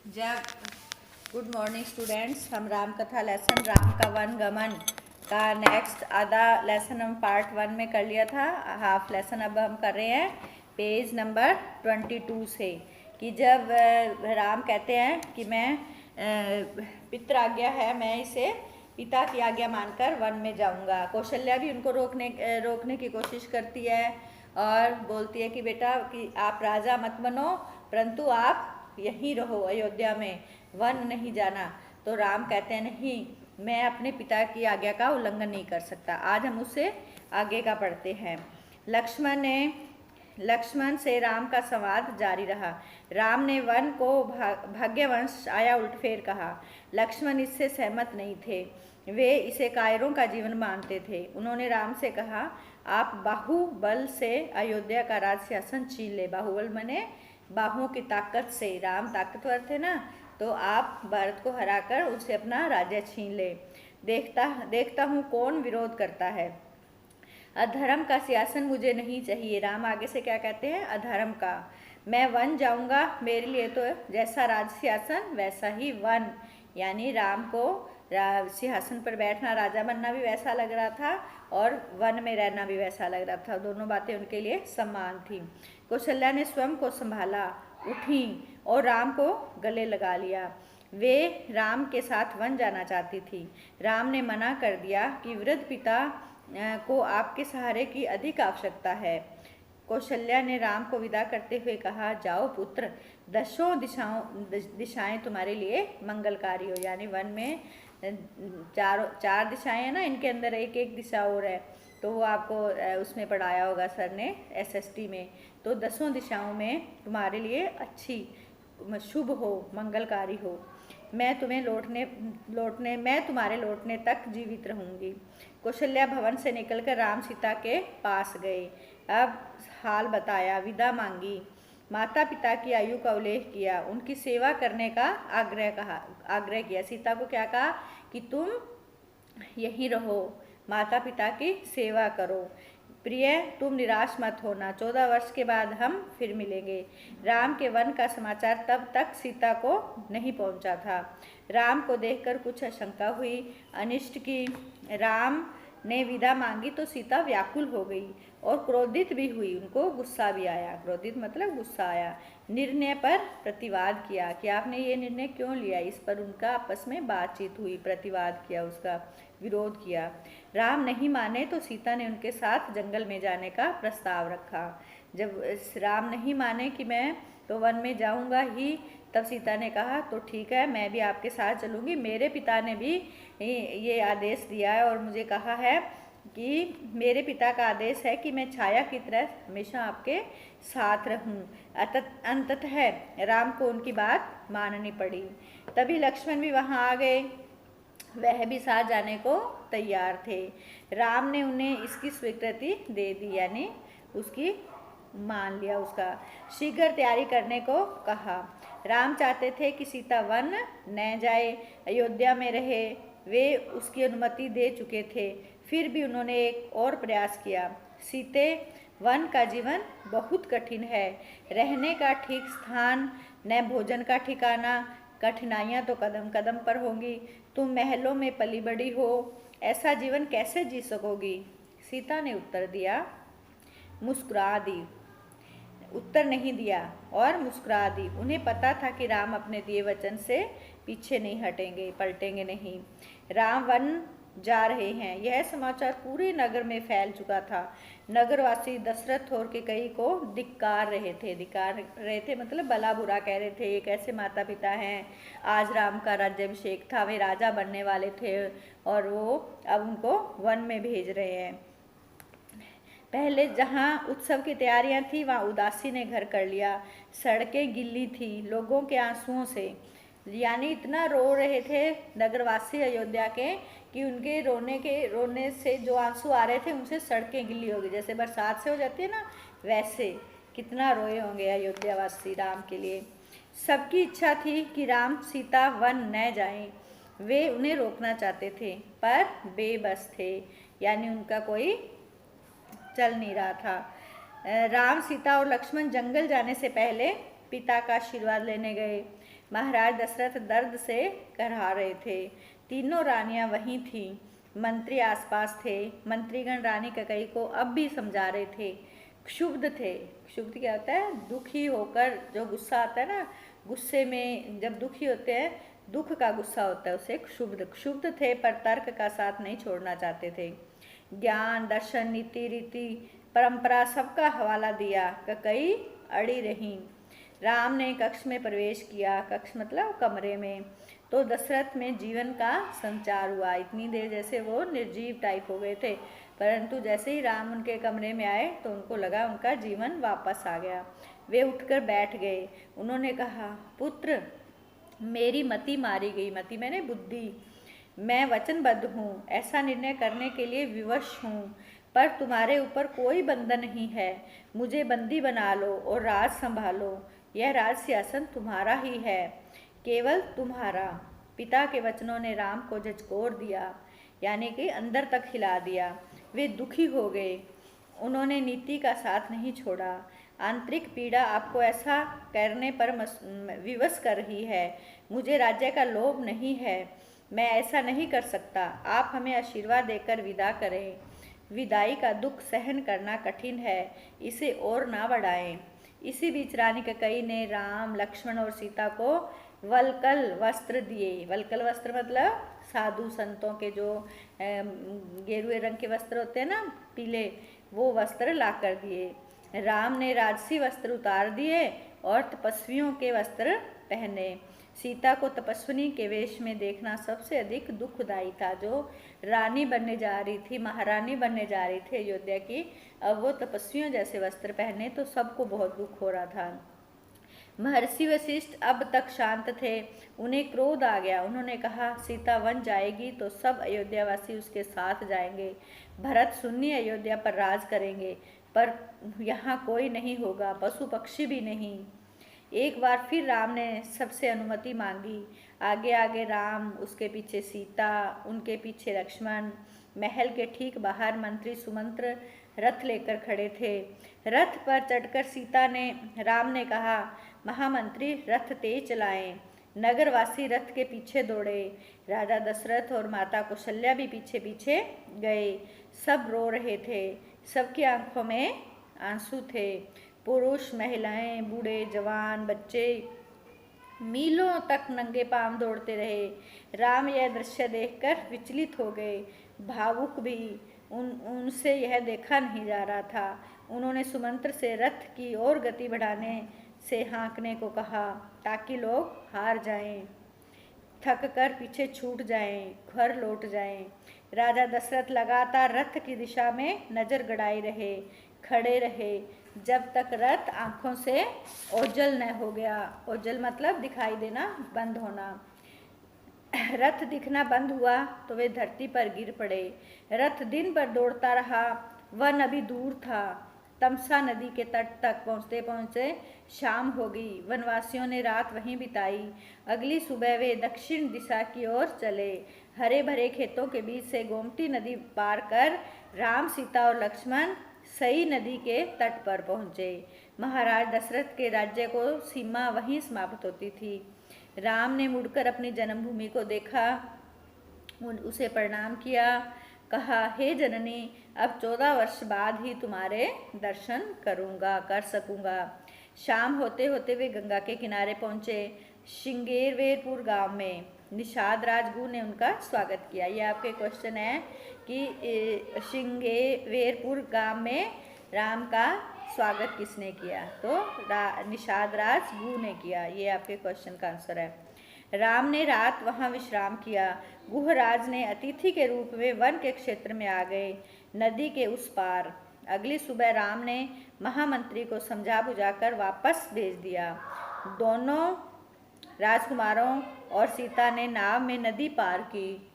जब good morning students, हम राम कथा लेसन राम का वन गमन का नेक्स्ट आधा लेसन हम पार्ट 1 में कर लिया था। हाफ लेसन अब हम कर रहे हैं पेज नंबर 22 से, कि जब राम कहते हैं कि मैं पितृ आज्ञा है, मैं इसे पिता की आज्ञा मानकर वन में जाऊंगा। कौशल्या भी उनको रोकने की कोशिश करती है और बोलती है कि बेटा कि आप राजा मत बनो, परंतु आप यहीं रहो, अयोध्या में, वन नहीं जाना। तो राम कहते हैं नहीं, मैं अपने पिता की आज्ञा का उल्लंघन नहीं कर सकता। आज हम उससे आगे का पढ़ते हैं। लक्ष्मण से राम का संवाद जारी रहा। राम ने वन को भाग्यवंश आया उलटफेर कहा। लक्ष्मण इससे सहमत नहीं थे, वे इसे कायरों का जीवन मानते थे। उन्होंने राम से कहा, आप बाहुबल से अयोध्या का राज सिंहासन छीन ले। बाहुबल मने बाहुओं की ताकत से, राम ताकतवर थे ना, तो आप भारत को हराकर उनसे अपना राज्य छीन ले। देखता हूँ कौन विरोध करता है। अधर्म का सिंहासन मुझे नहीं चाहिए। राम आगे से क्या कहते हैं? अधर्म का। मैं वन जाऊंगा, मेरे लिए तो जैसा राज सिंहासन वैसा ही वन। यानी राम को सिंहासन पर बैठना, राजा बनना भी वैसा लग रहा था और वन में रहना भी वैसा लग रहा था। दोनों बातें उनके लिए समान थी। कौशल्या ने स्वयं को संभाला, उठी और राम को गले लगा लिया। वे राम के साथ वन जाना चाहती थी। राम ने मना कर दिया कि वृद्ध पिता को आपके सहारे की अधिक आवश्यकता है। कौशल्या ने राम को विदा करते हुए कहा, जाओ पुत्र, दसों दिशाएं तुम्हारे लिए मंगलकारी हो। यानी वन में चार दिशाएं हैं ना, इनके अंदर एक एक दिशा और है, तो वो आपको उसमें पढ़ाया होगा सर ने SST में। तो दसों दिशाओं में तुम्हारे लिए अच्छी, शुभ हो, मंगलकारी हो। मैं तुम्हारे लौटने तक जीवित रहूंगी। कौशल्या भवन से निकलकर राम सीता के पास गए। अब हाल बताया, विदा मांगी, माता पिता की आयु का उल्लेख किया, उनकी सेवा करने का आग्रह किया। सीता को क्या कहा कि तुम यहीं रहो, माता पिता की सेवा करो। प्रिय, तुम निराश मत होना, 14 वर्ष के बाद हम फिर मिलेंगे। राम के वन का समाचार तब तक सीता को नहीं पहुंचा था। राम को देखकर कुछ आशंका हुई, अनिष्ट की। राम ने विदा मांगी तो सीता व्याकुल हो गई और क्रोधित भी हुई, उनको गुस्सा भी आया। क्रोधित मतलब गुस्सा आया। निर्णय पर प्रतिवाद किया कि आपने ये निर्णय क्यों लिया। इस पर उनका आपस में बातचीत हुई, प्रतिवाद किया, उसका विरोध किया। राम नहीं माने तो सीता ने उनके साथ जंगल में जाने का प्रस्ताव रखा। जब राम नहीं माने कि मैं तो वन में जाऊंगा ही, तब सीता ने कहा तो ठीक है, मैं भी आपके साथ चलूंगी। मेरे पिता ने भी ये आदेश दिया है और मुझे कहा है कि मेरे पिता का आदेश है कि मैं छाया की तरह हमेशा आपके साथ रहूं। अंततः राम को उनकी बात माननी पड़ी। तभी लक्ष्मण भी वहां आ गए, वह भी साथ जाने को तैयार थे। राम ने उन्हें इसकी स्वीकृति दे दी, यानी उसकी मान लिया, उसका शीघ्र तैयारी करने को कहा। राम चाहते थे कि सीता वन न जाए, अयोध्या में रहे। वे उसकी अनुमति दे चुके थे, फिर भी उन्होंने एक और प्रयास किया। सीते, वन का जीवन बहुत कठिन है, रहने का ठीक स्थान न भोजन का ठिकाना, कठिनाइयाँ तो कदम कदम पर होंगी। तुम महलों में पली बड़ी हो, ऐसा जीवन कैसे जी सकोगी? सीता ने उत्तर दिया, मुस्कुरा दी, उत्तर नहीं दिया और मुस्कुरा दी। उन्हें पता था कि राम अपने दिए वचन से पीछे नहीं हटेंगे, पलटेंगे नहीं। राम वन जा रहे हैं, यह समाचार पूरे नगर में फैल चुका था। नगरवासी दशरथ और कैकेयी को धिक्कार रहे थे मतलब भला बुरा कह रहे थे। ये कैसे माता पिता हैं, आज राम का राज्याभिषेक था, वे राजा बनने वाले थे और वो अब उनको वन में भेज रहे हैं। पहले जहाँ उत्सव की तैयारियां थी, वहाँ उदासी ने घर कर लिया। सड़कें गिल्ली थी लोगों के आंसुओं से, यानी इतना रो रहे थे नगरवासी अयोध्या के कि उनके रोने से जो आंसू आ रहे थे उनसे सड़कें गिल्ली हो गई। जैसे बरसात से हो जाती है ना, वैसे कितना रोए होंगे अयोध्यावासी राम के लिए। सबकी इच्छा थी कि राम सीता वन न जाएं। वे उन्हें रोकना चाहते थे पर बेबस थे, यानी उनका कोई चल नहीं रहा था। राम, सीता और लक्ष्मण जंगल जाने से पहले पिता का आशीर्वाद लेने गए। महाराज दशरथ दर्द से करहा रहे थे। तीनों रानियां वहीं थीं, मंत्री आसपास थे। मंत्रीगण रानी कैकेयी को अब भी समझा रहे थे। क्षुब्ध थे। क्षुब्ध क्या होता है? दुखी होकर जो गुस्सा आता है ना, गुस्से में जब दुखी होते हैं, दुख का गुस्सा होता है, उसे क्षुब्ध। क्षुब्ध थे पर तर्क का साथ नहीं छोड़ना चाहते थे। ज्ञान, दर्शन, नीति, रीति, परंपरा सबका हवाला दिया। कैकेयी अड़ी रहीं। राम ने कक्ष में प्रवेश किया। कक्ष मतलब कमरे में। तो दशरथ में जीवन का संचार हुआ। इतनी देर जैसे वो निर्जीव टाइप हो गए थे, परंतु जैसे ही राम उनके कमरे में आए तो उनको लगा उनका जीवन वापस आ गया। वे उठकर बैठ गए। उन्होंने कहा, पुत्र, मेरी मति मारी गई। मति मैंने बुद्धि। मैं वचनबद्ध हूँ, ऐसा निर्णय करने के लिए विवश हूँ, पर तुम्हारे ऊपर कोई बंधन नहीं है। मुझे बंदी बना लो और राज संभालो। यह राज सिंहासन तुम्हारा ही है, केवल तुम्हारा। पिता के वचनों ने राम को झकझोर दिया, यानी कि अंदर तक हिला दिया। वे दुखी हो गए। उन्होंने नीति का साथ नहीं छोड़ा। आंतरिक पीड़ा आपको ऐसा करने पर विवश कर रही है। मुझे राज्य का लोभ नहीं है, मैं ऐसा नहीं कर सकता। आप हमें आशीर्वाद देकर विदा करें। विदाई का दुख सहन करना कठिन है, इसे और ना बढ़ाएं। इसी बीच रानी कैकेयी ने राम, लक्ष्मण और सीता को वल्कल वस्त्र दिए। वल्कल वस्त्र मतलब साधु संतों के जो गेरुए रंग के वस्त्र होते हैं ना, पीले, वो वस्त्र ला कर दिए। राम ने राजसी वस्त्र उतार दिए और तपस्वियों के वस्त्र पहने। सीता को तपस्विनी के वेश में देखना सबसे अधिक दुखदायी था। जो रानी बनने जा रही थी, महारानी बनने जा रही थी अयोध्या की, अब वो तपस्वियों जैसे वस्त्र पहने तो सबको बहुत दुख हो रहा था। महर्षि वशिष्ठ अब तक शांत थे। उन्हें क्रोध आ गया। उन्होंने कहा, सीता वन जाएगी तो सब अयोध्यावासी उसके साथ जाएंगे। भरत सुन्नी अयोध्या पर राज करेंगे, पर यहाँ कोई नहीं होगा, पशु पक्षी भी नहीं। एक बार फिर राम ने सबसे अनुमति मांगी। आगे आगे राम, उसके पीछे सीता, उनके पीछे लक्ष्मण। महल के ठीक बाहर मंत्री सुमंत्र रथ लेकर खड़े थे। रथ पर चढ़कर सीता ने राम ने कहा, महामंत्री रथ तेज चलाएं। नगरवासी रथ के पीछे दौड़े। राजा दशरथ और माता कौशल्या भी पीछे पीछे गए। सब रो रहे थे, सबकी आंखों में आंसू थे। पुरुष, महिलाएं, बूढ़े, जवान, बच्चे मीलों तक नंगे पांव दौड़ते रहे। राम यह दृश्य देखकर विचलित हो गए। भावुक भी। उनसे यह देखा नहीं जा रहा था। उन्होंने सुमंत्र से रथ की ओर गति बढ़ाने से हाँकने को कहा, ताकि लोग हार जाएं, थक कर पीछे छूट जाएं, घर लौट जाएं। राजा दशरथ लगातार रथ की दिशा में नजर गड़ाए रहे, खड़े रहे, जब तक रथ आंखों से ओझल न हो गया। ओझल मतलब दिखाई देना बंद होना। रथ दिखना बंद हुआ तो वे धरती पर गिर पड़े। रथ दिन भर दौड़ता रहा। वन अभी दूर था। तमसा नदी के तट तक पहुँचते पहुँचते शाम हो गई। वनवासियों ने रात वहीं बिताई। अगली सुबह वे दक्षिण दिशा की ओर चले। हरे भरे खेतों के बीच से गोमती नदी पार कर राम, सीता और लक्ष्मण सई नदी के तट पर पहुँचे। महाराज दशरथ के राज्य को सीमा वहीं समाप्त होती थी। राम ने मुड़कर अपनी जन्मभूमि को देखा, उसे प्रणाम किया, कहा, हे जननी, अब 14 वर्ष बाद ही तुम्हारे दर्शन कर सकूंगा। शाम होते होते वे गंगा के किनारे पहुँचे। श्रृंगेरवेरपुर गांव में निषाद राजगुरु ने उनका स्वागत किया। ये आपके क्वेश्चन है कि श्रृंगेरवेरपुर गांव में राम का स्वागत किसने किया? तो निषाद राजगुरु ने किया। ये आपके क्वेश्चन का आंसर है। राम ने रात वहां विश्राम किया। गुहराज ने अतिथि के रूप में वन के क्षेत्र में आ गए, नदी के उस पार। अगली सुबह राम ने महामंत्री को समझा बुझाकर वापस भेज दिया। दोनों राजकुमारों और सीता ने नाव में नदी पार की।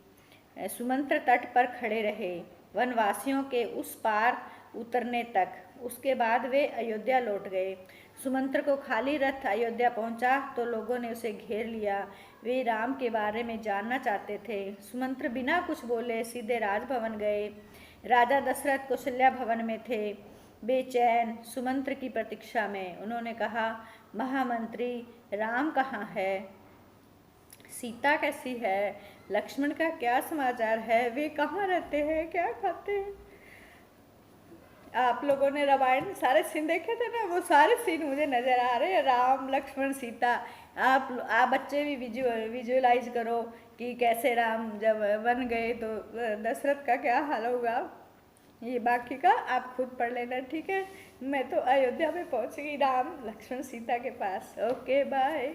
सुमंत्र तट पर खड़े रहे, वनवासियों के उस पार उतरने तक। उसके बाद वे अयोध्या लौट गए। सुमंत्र को खाली रथ अयोध्या पहुंचा तो लोगों ने उसे घेर लिया। वे राम के बारे में जानना चाहते थे। सुमंत्र बिना कुछ बोले सीधे राजभवन गए। राजा दशरथ कौशल्या भवन में थे, बेचैन, सुमंत्र की प्रतीक्षा में। उन्होंने कहा, महामंत्री, राम कहाँ है? सीता कैसी है, लक्ष्मण का क्या समाचार है, वे कहाँ रहते हैं, क्या खाते हैं। आप लोगों ने रामायण सारे सीन देखे थे ना, वो सारे सीन मुझे नज़र आ रहे हैं, राम लक्ष्मण सीता। आप बच्चे भी विजुअलाइज करो कि कैसे राम जब बन गए तो दशरथ का क्या हाल होगा। ये बाकी का आप खुद पढ़ लेना, ठीक है। मैं तो अयोध्या में पहुंच गई राम लक्ष्मण सीता के पास। Okay bye.